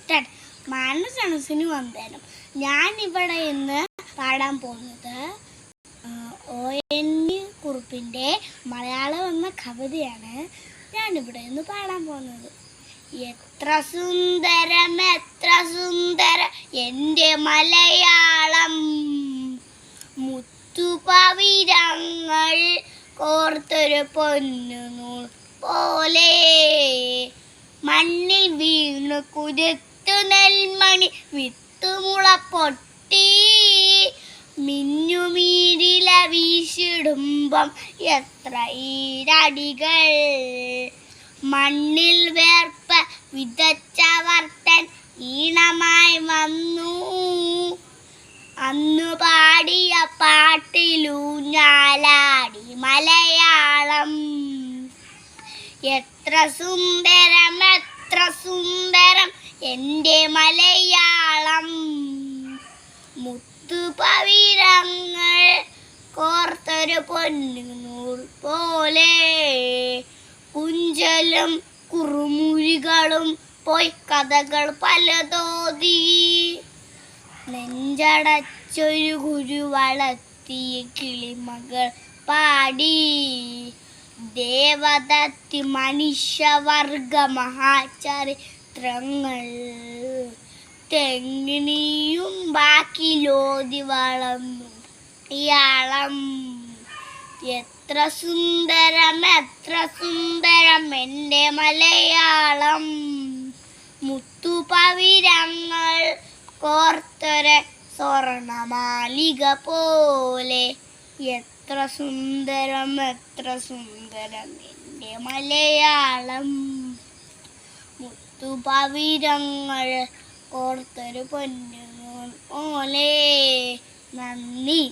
Start. മനസ്സിന് വന്ദനം. ഞാനിവിടെ ഇന്ന് പാടാൻ പോകുന്നത് ON കുറുപ്പിൻ്റെ മലയാളം എന്ന കവിതയാണ് ഞാനിവിടെ ഇന്ന് പാടാൻ പോകുന്നത്. എത്ര സുന്ദരം എൻ്റെ മലയാളം, മുത്തുപവിഴങ്ങൾ കോർത്തൊരു പൊന്നുനൂൽ പോലെ, മണ്ണിൽ വീണു കുരുത്തു നെൽമണി വിത്തുമുള പൊട്ടി, മിന്നുമീരില വീശിടുമ്പം എത്ര ഈരടികൾ, മണ്ണിൽ വേർപ്പ് വിതച്ചവർത്തൻ ഈണമായി വന്നു, അന്നു പാടിയ പാട്ടിലൂഞ്ഞാലാടി മലയാളം. എത്ര സുന്ദരം എൻ്റെ മലയാളം, മുത്തുപവിഴങ്ങൾ കോർത്തൊരു പൊന്നുനൂൽ പോലെ, കുഞ്ചലും കുറുമുഴികളും പോയി കഥകൾ പലതോതി, നെഞ്ചടച്ചൊരു ഗുരു വളർത്തിയ കിളിമകൾ പാടി, ദേവദത്തി മനുഷ്യവർഗ മഹാചരിത്രങ്ങൾ തെങ്ങിനിയും ബാക്കിലോതി വളർന്നു ഇയാളം. എത്ര സുന്ദരം എൻ്റെ മലയാളം, മുത്തുപവിഴങ്ങൾ കോർത്തൊരു സ്വർണമാലിക പോലെ, എത്ര സുന്ദരം എൻ്റെ മലയാളം, മുത്തുപവിഴങ്ങൾ കോർത്തൊരു പൊന്നുനൂൽ പോലെ. നന്ദി.